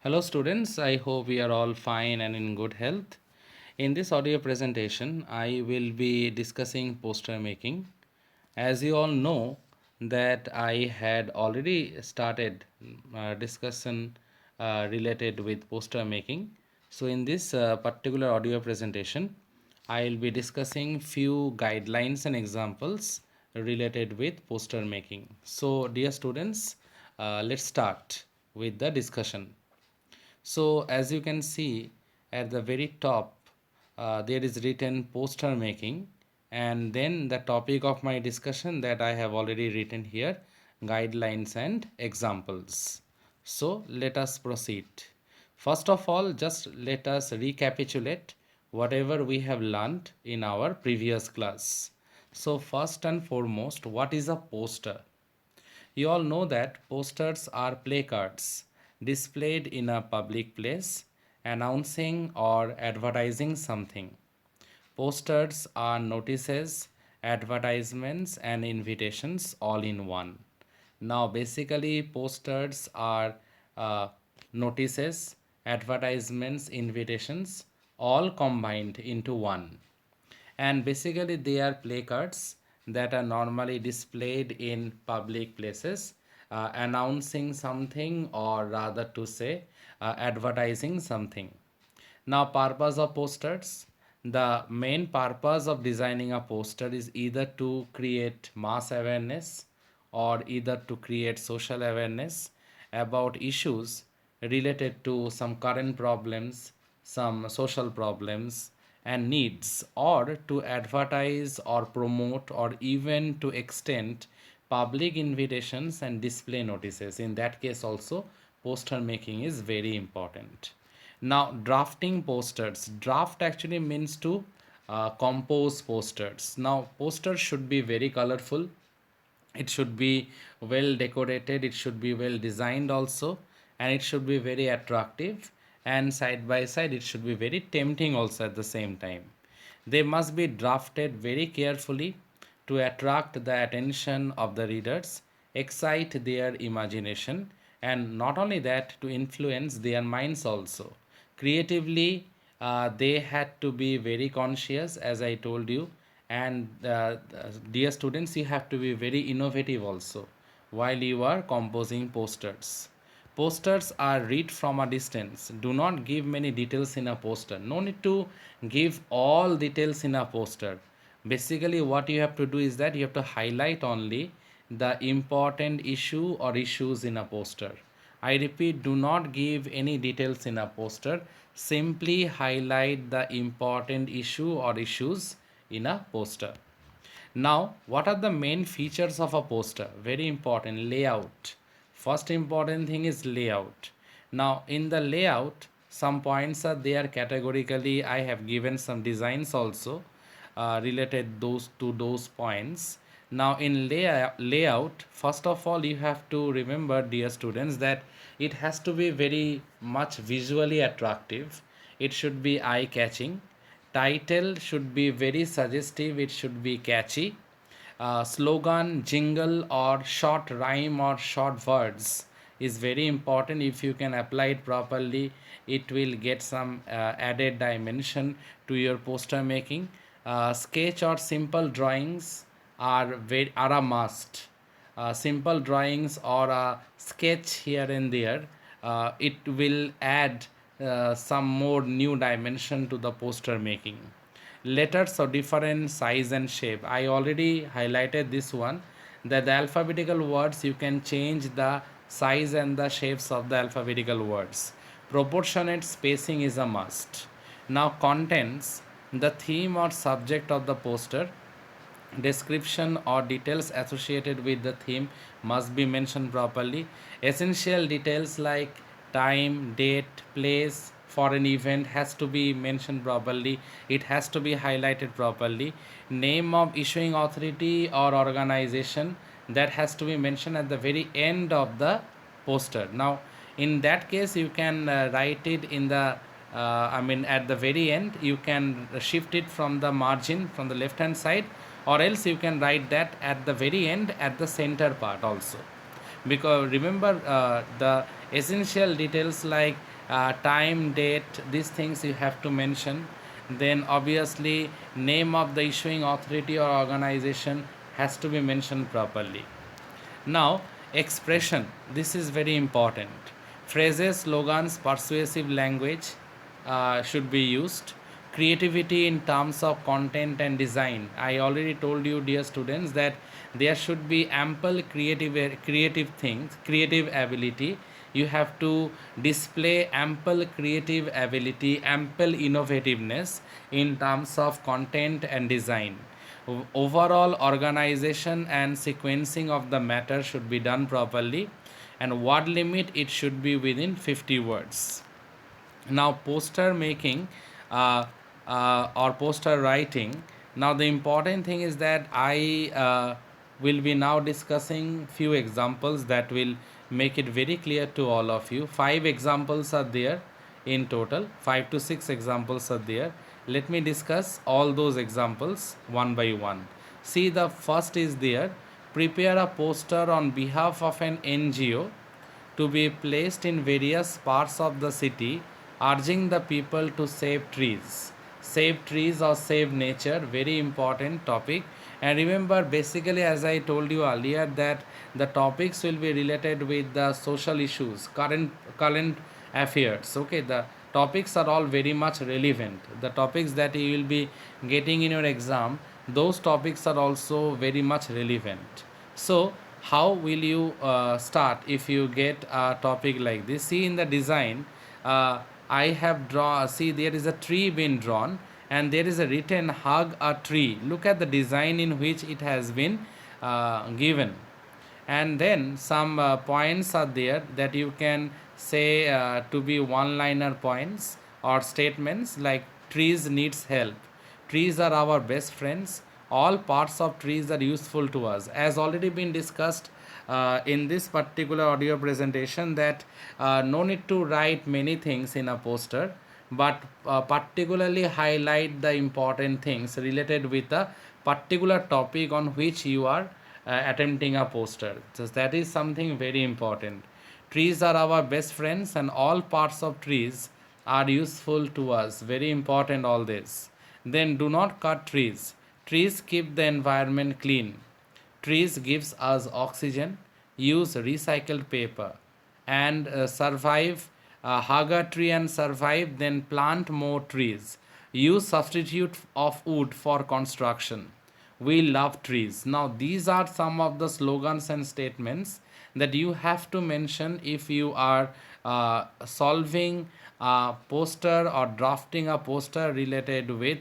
Hello students, I hope we are all fine and in good health. In this audio presentation, I will be discussing poster making. As you all know that I had already started discussion related with poster making. So in this particular audio presentation, I will be discussing few guidelines and examples related with poster making. So dear students, let's start with the discussion. So as you can see at the very top, there is written poster making, and then the topic of my discussion that I have already written here, guidelines and examples. So let us proceed. First of all, just let us recapitulate whatever we have learned in our previous class. So first and foremost, what is a poster? You all know that posters are placards displayed in a public place announcing or advertising something. Posters are notices, advertisements, and invitations all in one. Now, basically, posters are uh, notices, advertisements, invitations all combined into one, and basically they are placards that are normally displayed in public places announcing something, or rather to say advertising something. Now, purpose of posters: the main purpose of designing a poster is either to create mass awareness or either to create social awareness about issues related to some current problems, some social problems and needs, or to advertise or promote or even to extend public invitations and display notices. In that case also, poster making is very important. Now, drafting posters. Draft actually means to compose posters. Now, posters should be very colorful, it should be well decorated, it should be well designed also, and it should be very attractive, and side by side it should be very tempting also at the same time. They must be drafted very carefully to attract the attention of the readers, excite their imagination, and not only that, to influence their minds also. Creatively, they had to be very conscious, as I told you, and dear students, you have to be very innovative also while you are composing posters. Posters are read from a distance. Do not give many details in a poster. No need to give all details in a poster. Basically, what you have to do is that you have to highlight only the important issue or issues in a poster. I repeat, do not give any details in a poster. Simply highlight the important issue or issues in a poster. Now, what are the main features of a poster? Very important: layout. First important thing is layout. Now, in the layout, some points are there categorically. I have given some designs also related those to those points. Now, in layout, first of all, you have to remember, dear students, that it has to be very much visually attractive. It should be eye catching. Title should be very suggestive, it should be catchy. Slogan, jingle, or short rhyme or short words is very important. If you can apply it properly, it will get some added dimension to your poster making. Sketch or simple drawings are a must. Simple drawings or a sketch here and there, it will add some more new dimension to the poster making. Letters of different size and shape, I already highlighted this one, that the alphabetical words, you can change the size and the shapes of the alphabetical words. Proportionate spacing is a must. Now, contents: the theme or subject of the poster, description or details associated with the theme must be mentioned properly. Essential details like time, date, place for an event has to be mentioned properly, it has to be highlighted properly. Name of issuing authority or organization, that has to be mentioned at the very end of the poster. Now, in that case, you can write it in the at the very end. You can shift it from the margin from the left hand side, or else you can write that at the very end at the center part also. Because remember, the essential details like time, date, these things you have to mention. Then obviously name of the issuing authority or organization has to be mentioned properly. Now, expression, this is very important. Phrases, slogans, persuasive language should be used. Creativity in terms of content and design. I already told you, dear students, that there should be ample creative things, creative ability. You have to display ample creative ability, ample innovativeness in terms of content and design. Overall organization and sequencing of the matter should be done properly, and word limit, it should be within 50 words. Now poster making, or poster writing. Now the important thing is that I will be now discussing few examples that will make it very clear to all of you. 5 examples are there in total, 5 to 6 examples are there. Let me discuss all those examples one by one. See, the first is there: prepare a poster on behalf of an NGO to be placed in various parts of the city, urging the people to save trees. Save trees or save nature, very important topic. And remember, basically, as I told you earlier, that the topics will be related with the social issues, current affairs. Okay, the topics are all very much relevant. The topics that you will be getting in your exam, those topics are also very much relevant. So how will you start if you get a topic like this? See, in the design, I have drawn, see, there is a tree being drawn, and there is a written hug a tree. Look at the design in which it has been given. And then some points are there that you can say to be one liner points or statements, like trees needs help, trees are our best friends, all parts of trees are useful to us. As already been discussed in this particular audio presentation, that no need to write many things in a poster, but particularly highlight the important things related with a particular topic on which you are attempting a poster. So that is something very important. Trees are our best friends, and all parts of trees are useful to us. Very important, all this. Then do not cut trees. Trees keep the environment clean. Trees gives us oxygen. Use recycled paper and survive. Hug a tree and survive. Then plant more trees. Use substitute of wood for construction. We love trees. Now these are some of the slogans and statements that you have to mention if you are solving a poster or drafting a poster related with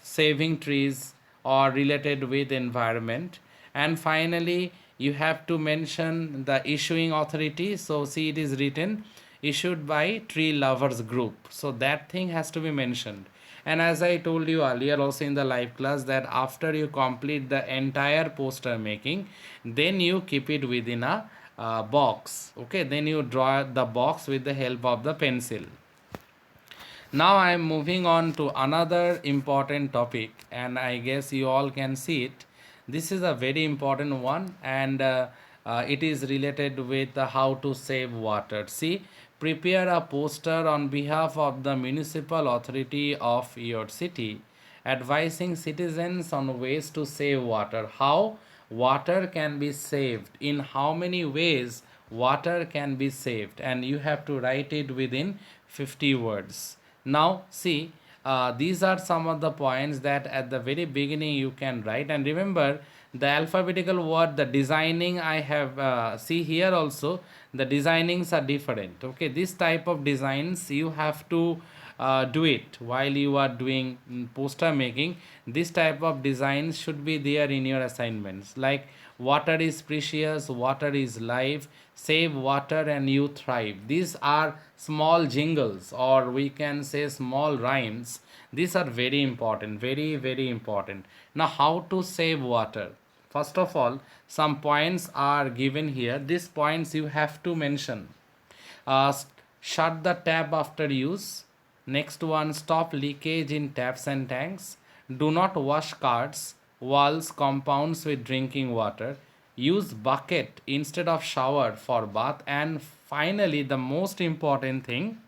saving trees or related with environment. And finally, you have to mention the issuing authority. So see, it is written issued by tree lovers group, so that thing has to be mentioned. And as I told you earlier also in the live class, that after you complete the entire poster making, then you keep it within a box. Okay, then you draw the box with the help of the pencil. Now I am moving on to another important topic, and I guess you all can see it. This is a very important one, and it is related with how to save water. See, prepare a poster on behalf of the municipal authority of your city, advising citizens on ways to save water. How water can be saved, in how many ways water can be saved, and you have to write it within 50 words. Now see, these are some of the points that at the very beginning you can write. And remember, the alphabetical word, the designing, I have see here also the designings are different. Okay, this type of designs you have to do it while you are doing poster making. This type of designs should be there in your assignments, like water is precious, water is life, save water and you thrive. These are small jingles, or we can say small rhymes. These are very important, very, very important. Now, how to save water? First of all, some points are given here. These points you have to mention. uh, Shut the tap after use. Next one, stop leakage in taps and tanks. Do not wash carts, walls, compounds with drinking water. Use bucket instead of shower for bath. And finally, the most important thing,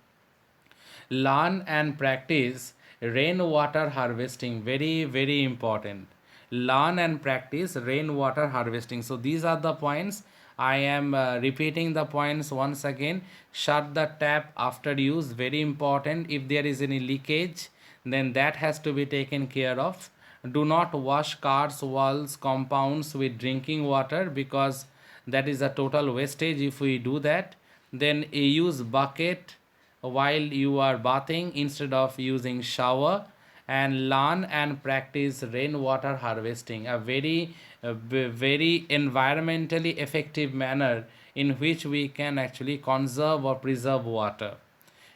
Learn and practice rainwater harvesting. Very, very important. Learn and practice rainwater harvesting. So these are the points. I am repeating the points once again. Shut the tap after use. Very important. If there is any leakage, then that has to be taken care of. Do not wash cars, walls, compounds with drinking water, because that is a total wastage if we do that. Then use bucket while you are bathing instead of using shower. And learn and practice rainwater harvesting, a very environmentally effective manner in which we can actually conserve or preserve water.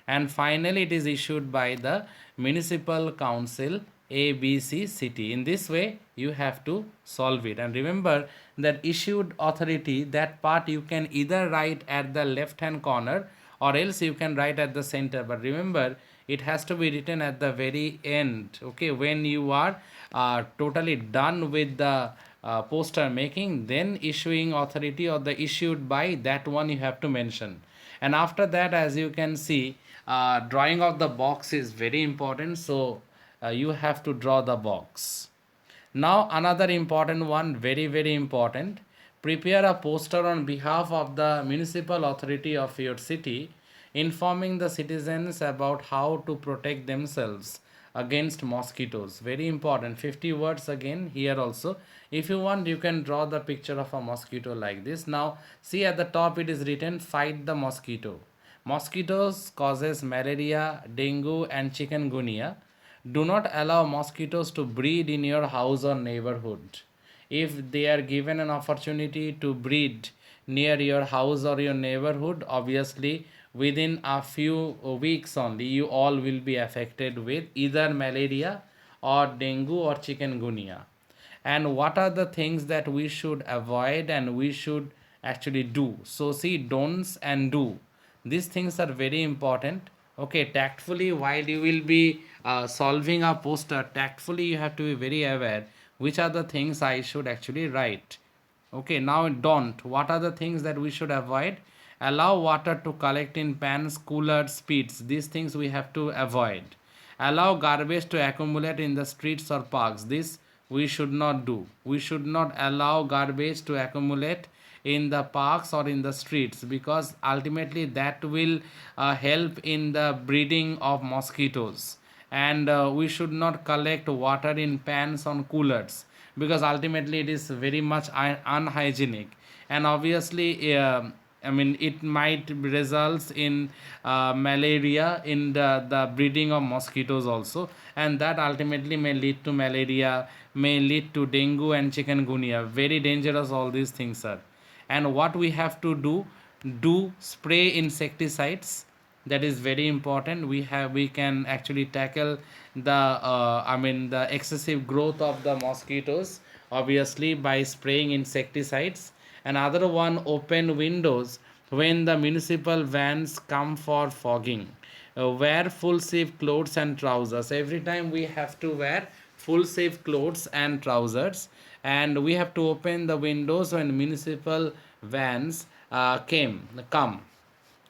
And finally, it is issued by the municipal council ABC city. In this way you have to solve it. And remember that issued authority, that part you can either write at the left hand corner or else you can write at the center, but remember it has to be written at the very end. Okay, when you are totally done with the poster making, then issuing authority or the issued by, that one you have to mention. And after that, as you can see, drawing of the box is very important, so you have to draw the box. Now another important one, very important. Prepare a poster on behalf of the municipal authority of your city, informing the citizens about how to protect themselves against mosquitoes. Very important. 50 words again here also. If you want, you can draw the picture of a mosquito like this. Now see, at the top it is written, fight the mosquito. Mosquitoes causes malaria, dengue and chikungunya. Do not allow mosquitoes to breed in your house or neighborhood. If they are given an opportunity to breed near your house or your neighborhood, obviously within a few weeks only you all will be affected with either malaria or dengue or chikungunya. And what are the things that we should avoid and we should actually do? So see, don'ts and do, these things are very important. Okay, tactfully, while you will be solving a poster, tactfully you have to be very aware which are the things I should actually write. Okay, now don't. What are the things that we should avoid? Allow water to collect in pans, coolers, pits. These things we have to avoid. Allow garbage to accumulate in the streets or parks. This we should not do. We should not allow garbage to accumulate in the parks or in the streets, because ultimately that will help in the breeding of mosquitoes. And we should not collect water in pans on coolers, because ultimately it is very much unhygienic. And obviously I mean, it might results in malaria in the breeding of mosquitoes also, and that ultimately may lead to malaria, may lead to dengue and chikungunya. Very dangerous all these things are. And what we have to do spray insecticides. That is very important. We can actually tackle the the excessive growth of the mosquitoes, obviously by spraying insecticides. Another one, open windows when the municipal vans come for fogging. Wear full sleeve clothes and trousers. Every time we have to wear full sleeve clothes and trousers, and we have to open the windows when municipal vans come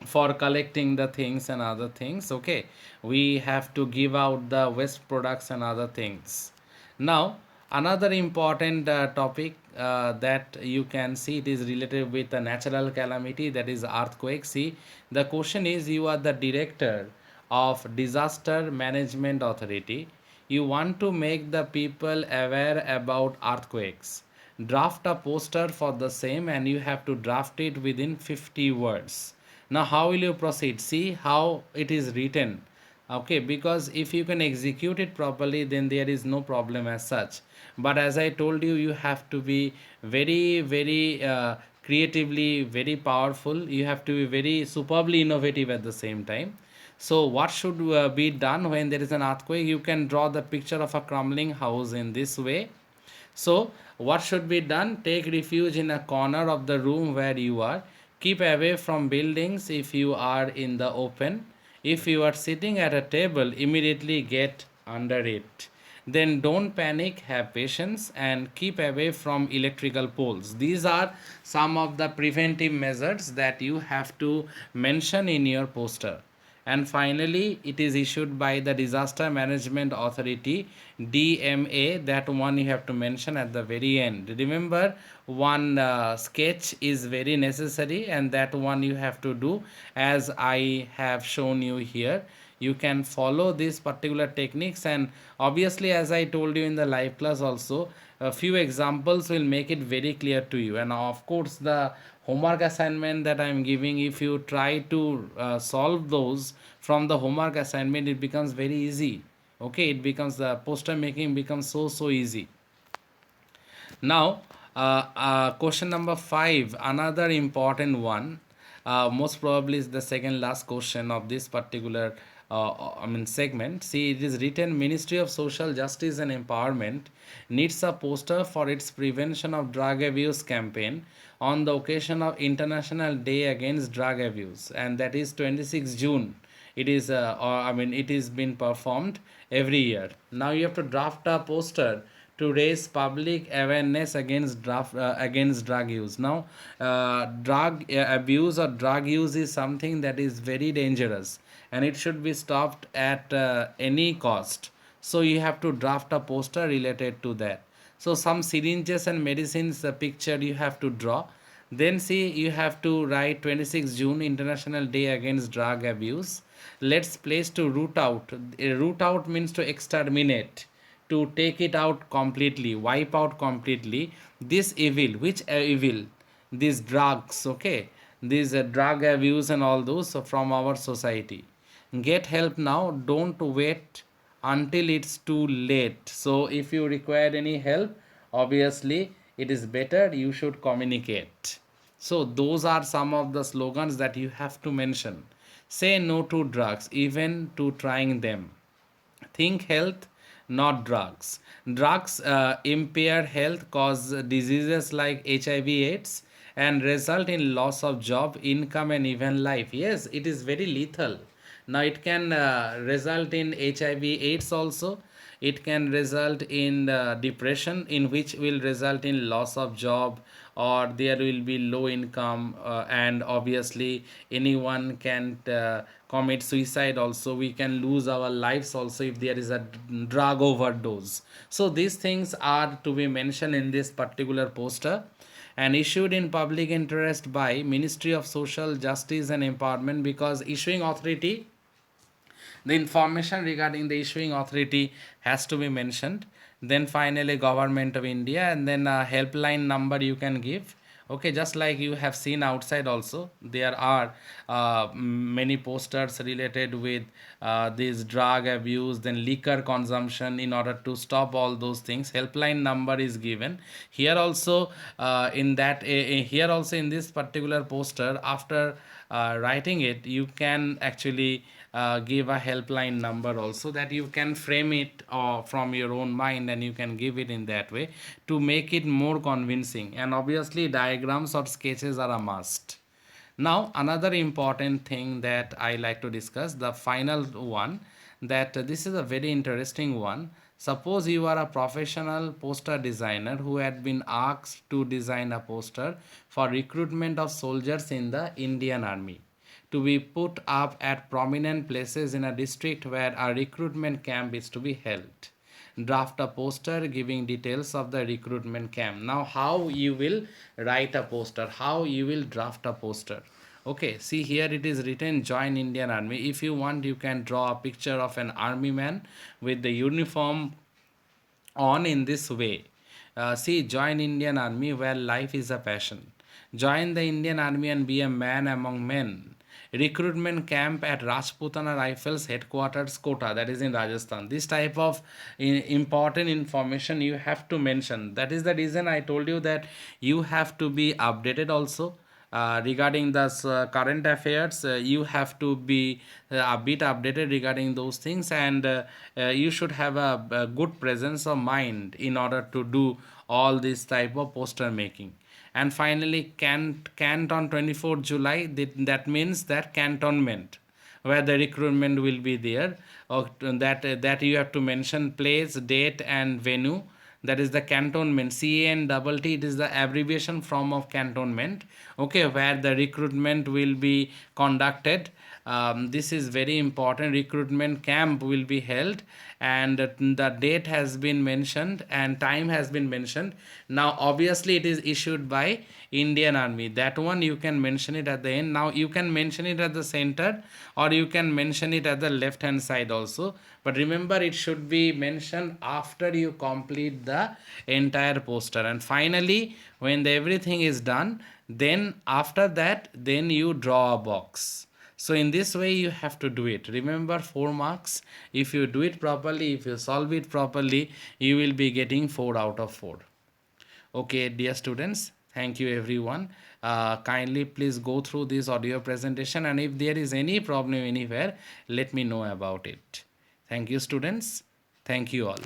for collecting the things and other things. Okay, we have to give out the waste products and other things. Now another important topic that you can see, it is related with a natural calamity, that is earthquake. See, the question is, you are the director of disaster management authority. You want to make the people aware about earthquakes. Draft a poster for the same, and you have to draft it within 50 words. Now how will you proceed? See how it is written. Okay, because if you can execute it properly, then there is no problem as such. But as I told you, you have to be very creatively very powerful. You have to be very superbly innovative at the same time. So what should be done when there is an earthquake? You can draw the picture of a crumbling house in this way. So, what should be done? Take refuge in a corner of the room where you are. Keep away from buildings if you are in the open. If you are sitting at a table, immediately get under it. Then don't panic, have patience, and keep away from electrical poles. These are some of the preventive measures that you have to mention in your poster. And finally, it is issued by the Disaster Management Authority, DMA. That one you have to mention at the very end. Remember, one sketch is very necessary, and that one you have to do as I have shown you here. You can follow these particular techniques, and obviously, as I told you in the live class also, a few examples will make it very clear to you. And of course, the homework assignment that I am giving, if you try to solve those from the homework assignment, it becomes very easy. Okay, it becomes, the poster making becomes so easy. Now, question number 5, another important one, most probably is the second last question of this particular segment. See, it is written, Ministry of Social Justice and Empowerment needs a poster for its prevention of drug abuse campaign on the occasion of International Day Against Drug Abuse, and that is 26 June. It is it is been performed every year. Now you have to draft a poster to raise public awareness against drug use. Now, drug abuse or drug use is something that is very dangerous, and it should be stopped at any cost. So you have to draft a poster related to that. So some syringes and medicines picture you have to draw. Then see, you have to write 26 June International Day Against Drug Abuse. Let's place to root out. Root out means to exterminate, to take it out completely, wipe out completely this evil. Which evil? These drugs, okay? These drug abuse and all those from our society. Get help now, don't wait until it's too late. So if you require any help, obviously it is better you should communicate. So those are some of the slogans that you have to mention. Say no to drugs, even to trying them. Think health, not drugs. Drugs impair health, cause diseases like HIV/AIDS, and result in loss of job, income, and even life. Yes, it is very lethal. Now it can result in HIV/AIDS also. It can result in depression, in which will result in loss of job, or there will be low income, and obviously anyone can commit suicide also. We can lose our lives also if there is a drug overdose. So these things are to be mentioned in this particular poster, and issued in public interest by Ministry of Social Justice and Empowerment, because issuing authority, the information regarding the issuing authority has to be mentioned. Then finally Government of India, and then a helpline number you can give. Okay, just like you have seen outside also, there are many posters related with this drug abuse, then liquor consumption. In order to stop all those things, helpline number is given here also. Here also in this particular poster, after writing it, you can actually give a helpline number also, that you can frame it from your own mind, and you can give it in that way to make it more convincing. And obviously diagrams or sketches are a must. Now another important thing that I like to discuss, the final one, that this is a very interesting one. Suppose you are a professional poster designer who had been asked to design a poster for recruitment of soldiers in the Indian Army, to be put up at prominent places in a district where a recruitment camp is to be held. Draft a poster giving details of the recruitment camp. Now, how you will write a poster, how you will draft a poster. Okay, see here it is written, join Indian Army. If you want, you can draw a picture of an army man with the uniform on in this way. See, join Indian Army where life is a passion. Join the Indian Army and be a man among men. Recruitment camp at Rajputana Rifles headquarters, Kota, that is in Rajasthan. This type of important information you have to mention. That is the reason I told you that you have to be updated also. Regarding the current affairs, you have to be a bit updated regarding those things, and you should have a good presence of mind in order to do all this type of poster making. And finally, cant on 24th July, that means that cantonment, where the recruitment will be there, or that you have to mention place, date, and venue. that is the cantonment. CANTT, it is the abbreviation form of cantonment, okay, where the recruitment will be conducted. This is very important. Recruitment camp will be held, and the date has been mentioned and time has been mentioned. Now obviously it is issued by Indian Army. That one you can mention it at the end. Now you can mention it at the center, or you can mention it at the left hand side also, but remember it should be mentioned after you complete the entire poster. And finally, when everything is done, then after that, then you draw a box. So in this way you have to do it. Remember, 4 marks. If you do it properly, if you solve it properly, you will be getting 4 out of 4. Okay, dear students, thank you everyone. Kindly please go through this audio presentation, and if there is any problem anywhere, let me know about it. Thank you students. Thank you all.